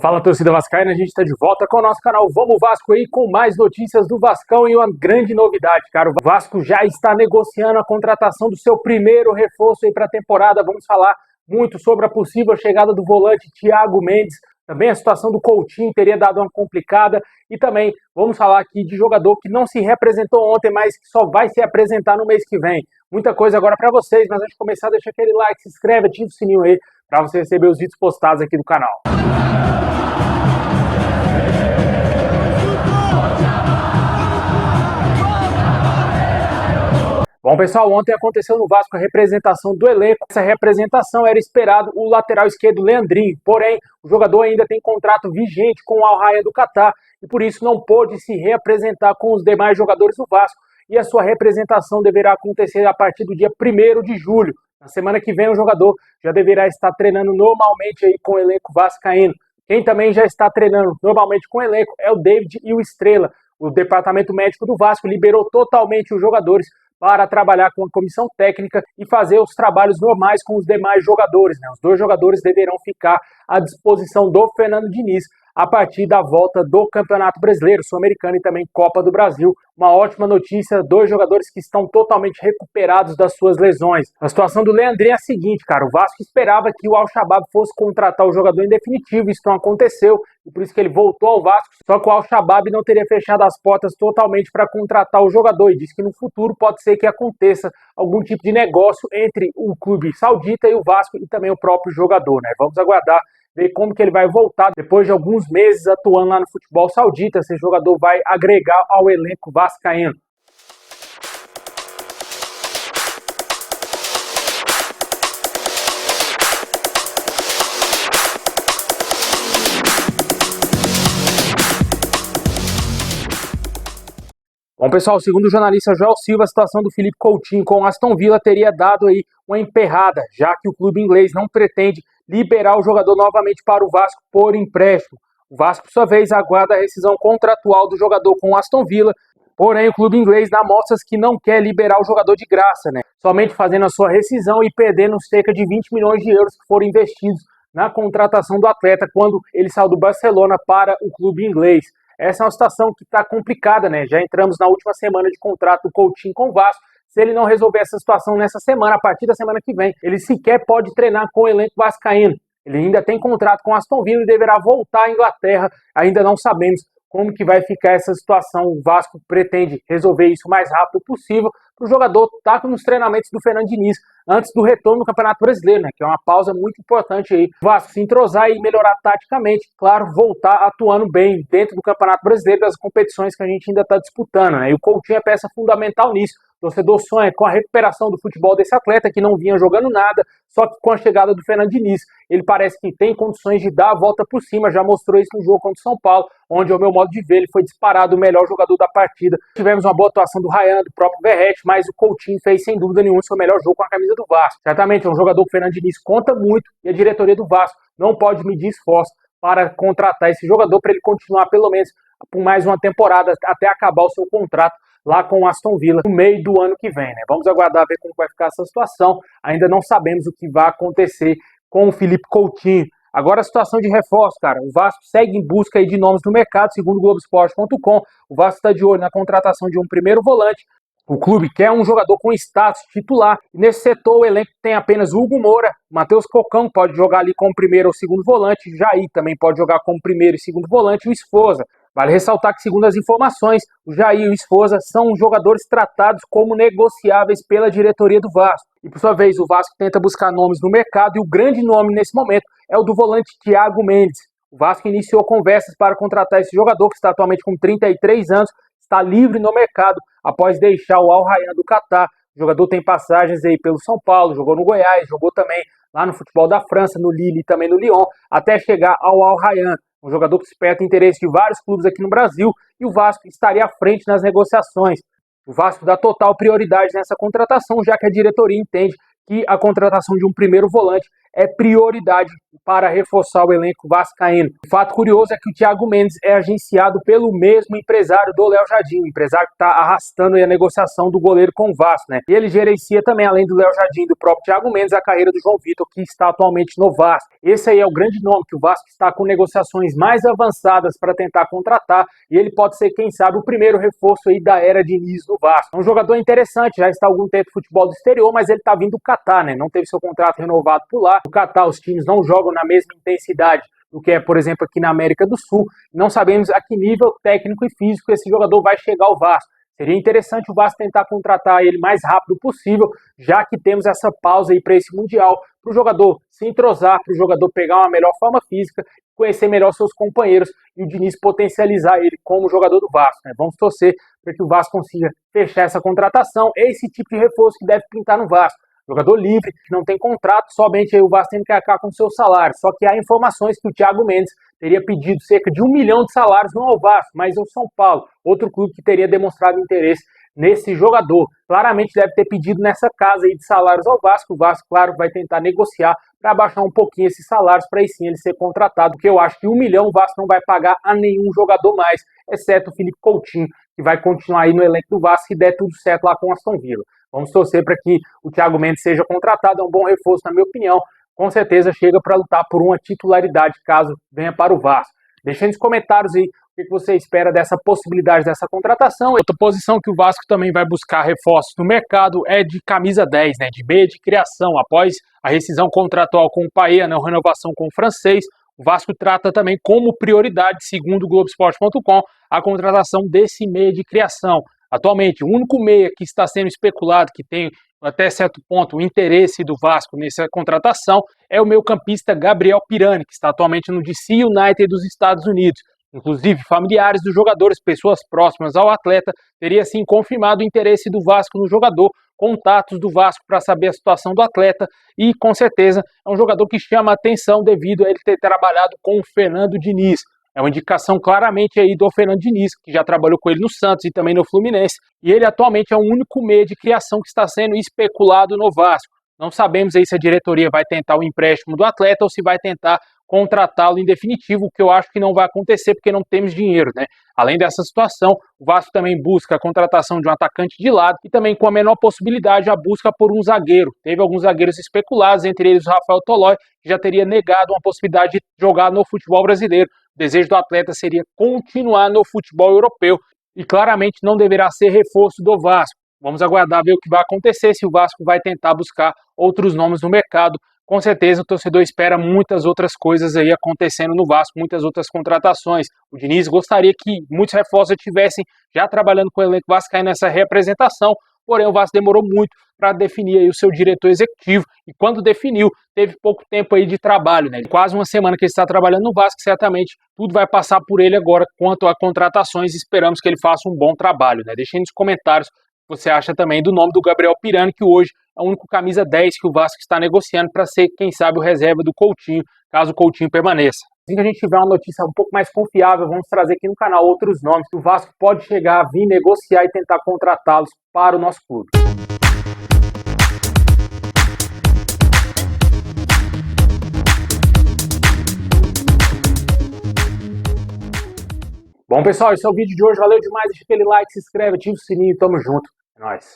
Fala, torcida vascaína, a gente está de volta com o nosso canal Vamos Vasco aí com mais notícias do Vascão e uma grande novidade, cara. O Vasco já está negociando a contratação do seu primeiro reforço aí para a temporada. Vamos falar muito sobre a possível chegada do volante Thiago Mendes. Também a situação do Coutinho teria dado uma complicada. E também vamos falar aqui de jogador que não se representou ontem, mas que só vai se apresentar no mês que vem. Muita coisa agora para vocês, mas antes de começar, deixa aquele like, se inscreve, ativa o sininho aí para você receber os vídeos postados aqui do canal. Bom, pessoal, ontem aconteceu no Vasco a representação do elenco. Essa representação era esperado o lateral esquerdo Leandrinho, porém, o jogador ainda tem contrato vigente com o Al Rayyan do Catar e por isso não pôde se reapresentar com os demais jogadores do Vasco e a sua representação deverá acontecer a partir do dia 1º de julho. Na semana que vem o jogador já deverá estar treinando normalmente aí com o elenco vascaíno. Quem também já está treinando normalmente com o elenco é o David e o Estrela. O departamento médico do Vasco liberou totalmente os jogadores para trabalhar com a comissão técnica e fazer os trabalhos normais com os demais jogadores, né? Os dois jogadores deverão ficar à disposição do Fernando Diniz a partir da volta do Campeonato Brasileiro, Sul-Americano e também Copa do Brasil. Uma ótima notícia, dois jogadores que estão totalmente recuperados das suas lesões. A situação do Leandrinho é a seguinte, cara, o Vasco esperava que o Al-Shabaab fosse contratar o jogador em definitivo, isso não aconteceu, e por isso que ele voltou ao Vasco, só que o Al-Shabaab não teria fechado as portas totalmente para contratar o jogador, e disse que no futuro pode ser que aconteça algum tipo de negócio entre o clube saudita e o Vasco e também o próprio jogador, né? Vamos aguardar ver como que ele vai voltar depois de alguns meses atuando lá no futebol saudita. Esse jogador vai agregar ao elenco vascaíno. Bom, pessoal, segundo o jornalista Joel Silva, a situação do Philippe Coutinho com o Aston Villa teria dado aí uma emperrada, já que o clube inglês não pretende liberar o jogador novamente para o Vasco por empréstimo. O Vasco, por sua vez, aguarda a rescisão contratual do jogador com o Aston Villa, porém o clube inglês dá mostras que não quer liberar o jogador de graça, né? Somente fazendo a sua rescisão e perdendo cerca de 20 milhões de euros que foram investidos na contratação do atleta quando ele saiu do Barcelona para o clube inglês. Essa é uma situação que está complicada, né? Já entramos na última semana de contrato do Coutinho com o Vasco. Se ele não resolver essa situação nessa semana, a partir da semana que vem, ele sequer pode treinar com o elenco vascaíno. Ele ainda tem contrato com o Aston Villa e deverá voltar à Inglaterra. Ainda não sabemos como que vai ficar essa situação. O Vasco pretende resolver isso o mais rápido possível para o jogador estar nos treinamentos do Fernando Diniz antes do retorno do Campeonato Brasileiro, né? Que é uma pausa muito importante aí. O Vasco se entrosar e melhorar taticamente, claro, voltar atuando bem dentro do Campeonato Brasileiro, das competições que a gente ainda está disputando, né? E o Coutinho é peça fundamental nisso. O torcedor sonha com a recuperação do futebol desse atleta que não vinha jogando nada, só que com a chegada do Fernando Diniz, ele parece que tem condições de dar a volta por cima, já mostrou isso no jogo contra o São Paulo, onde, ao meu modo de ver, ele foi disparado o melhor jogador da partida. Tivemos uma boa atuação do Rayyan, do próprio Verratti, mas o Coutinho fez, sem dúvida nenhuma, o seu melhor jogo com a camisa do Vasco. Certamente é um jogador que o Fernando Diniz conta muito e a diretoria do Vasco não pode medir esforço para contratar esse jogador, para ele continuar pelo menos por mais uma temporada, até acabar o seu contrato lá com o Aston Villa no meio do ano que vem, né? Vamos aguardar ver como vai ficar essa situação. Ainda não sabemos o que vai acontecer com o Philippe Coutinho. Agora a situação de reforço, cara. O Vasco segue em busca aí de nomes no mercado, segundo o Globoesporte.com. O Vasco está de olho na contratação de um primeiro volante. O clube quer um jogador com status titular. Nesse setor, o elenco tem apenas Hugo Moura, Matheus Cocão pode jogar ali como primeiro ou segundo volante, Jair também pode jogar como primeiro e segundo volante, e o Esforza. Vale ressaltar que, segundo as informações, o Jair e o Esforza são jogadores tratados como negociáveis pela diretoria do Vasco. E, por sua vez, o Vasco tenta buscar nomes no mercado e o grande nome nesse momento é o do volante Thiago Mendes. O Vasco iniciou conversas para contratar esse jogador, que está atualmente com 33 anos, está livre no mercado após deixar o Al Rayyan do Catar. O jogador tem passagens aí pelo São Paulo, jogou no Goiás, jogou também lá no futebol da França, no Lille e também no Lyon, até chegar ao Al Rayyan. Um jogador que desperta interesse de vários clubes aqui no Brasil e o Vasco estaria à frente nas negociações. O Vasco dá total prioridade nessa contratação, já que a diretoria entende que a contratação de um primeiro volante é prioridade para reforçar o elenco vascaíno. O fato curioso é que o Thiago Mendes é agenciado pelo mesmo empresário do Léo Jardim, o empresário que está arrastando a negociação do goleiro com o Vasco, né? E ele gerencia também, além do Léo Jardim e do próprio Thiago Mendes, a carreira do João Vitor, que está atualmente no Vasco. Esse aí é o grande nome, que o Vasco está com negociações mais avançadas para tentar contratar, e ele pode ser, quem sabe, o primeiro reforço aí da era Diniz no Vasco. É um jogador interessante, já está há algum tempo no futebol do exterior, mas ele está vindo do Catar, né? Não teve seu contrato renovado por lá. No Catar, os times não jogam na mesma intensidade do que é, por exemplo, aqui na América do Sul. Não sabemos a que nível técnico e físico esse jogador vai chegar ao Vasco. Seria interessante o Vasco tentar contratar ele mais rápido possível, já que temos essa pausa aí para esse Mundial, para o jogador se entrosar, para o jogador pegar uma melhor forma física, conhecer melhor seus companheiros e o Diniz potencializar ele como jogador do Vasco, né? Vamos torcer para que o Vasco consiga fechar essa contratação. É esse tipo de reforço que deve pintar no Vasco. Jogador livre, que não tem contrato, somente aí o Vasco tem que arcar com seu salário. Só que há informações que o Thiago Mendes teria pedido cerca de 1 milhão de salários não ao Vasco, mas ao São Paulo, outro clube que teria demonstrado interesse nesse jogador. Claramente deve ter pedido nessa casa aí de salários ao Vasco. O Vasco, claro, vai tentar negociar para baixar um pouquinho esses salários, para aí sim ele ser contratado, porque eu acho que 1 milhão o Vasco não vai pagar a nenhum jogador mais, exceto o Felipe Coutinho, que vai continuar aí no elenco do Vasco se der tudo certo lá com o Aston Villa. Vamos torcer para que o Thiago Mendes seja contratado, é um bom reforço, na minha opinião. Com certeza chega para lutar por uma titularidade, caso venha para o Vasco. Deixa nos comentários aí o que você espera dessa possibilidade dessa contratação. Outra posição que o Vasco também vai buscar reforços no mercado é de camisa 10, né, de meia de criação. Após a rescisão contratual com o Paê, na renovação com o francês, o Vasco trata também como prioridade, segundo o Globoesporte.com, a contratação desse meia de criação. Atualmente, o único meia que está sendo especulado, que tem até certo ponto o interesse do Vasco nessa contratação, é o meio-campista Gabriel Pirani, que está atualmente no DC United dos Estados Unidos. Inclusive, familiares dos jogadores, pessoas próximas ao atleta, teria assim confirmado o interesse do Vasco no jogador, contatos do Vasco para saber a situação do atleta, e com certeza é um jogador que chama a atenção devido a ele ter trabalhado com o Fernando Diniz. É uma indicação claramente aí do Fernando Diniz, que já trabalhou com ele no Santos e também no Fluminense, e ele atualmente é o único meio de criação que está sendo especulado no Vasco. Não sabemos aí se a diretoria vai tentar o empréstimo do atleta ou se vai tentar contratá-lo em definitivo, o que eu acho que não vai acontecer porque não temos dinheiro, né? Além dessa situação, o Vasco também busca a contratação de um atacante de lado e também, com a menor possibilidade, a busca por um zagueiro. Teve alguns zagueiros especulados, entre eles o Rafael Tolói, que já teria negado uma possibilidade de jogar no futebol brasileiro. O desejo do atleta seria continuar no futebol europeu e claramente não deverá ser reforço do Vasco. Vamos aguardar ver o que vai acontecer, se o Vasco vai tentar buscar outros nomes no mercado. Com certeza o torcedor espera muitas outras coisas aí acontecendo no Vasco, muitas outras contratações. O Diniz gostaria que muitos reforços estivessem já trabalhando com o elenco vascaíno nessa representação, porém o Vasco demorou muito para definir aí o seu diretor executivo, e quando definiu, teve pouco tempo aí de trabalho, né? Quase uma semana que ele está trabalhando no Vasco, certamente tudo vai passar por ele agora quanto a contratações, esperamos que ele faça um bom trabalho, né? Deixem nos comentários o que você acha também do nome do Gabriel Pirani, que hoje é o único camisa 10 que o Vasco está negociando para ser, quem sabe, o reserva do Coutinho, caso o Coutinho permaneça. Assim que a gente tiver uma notícia um pouco mais confiável, vamos trazer aqui no canal outros nomes que o Vasco pode chegar a vir negociar e tentar contratá-los para o nosso clube. Bom, pessoal, esse é o vídeo de hoje. Valeu demais. Deixa aquele like, se inscreve, ativa o sininho. Tamo junto. É nóis.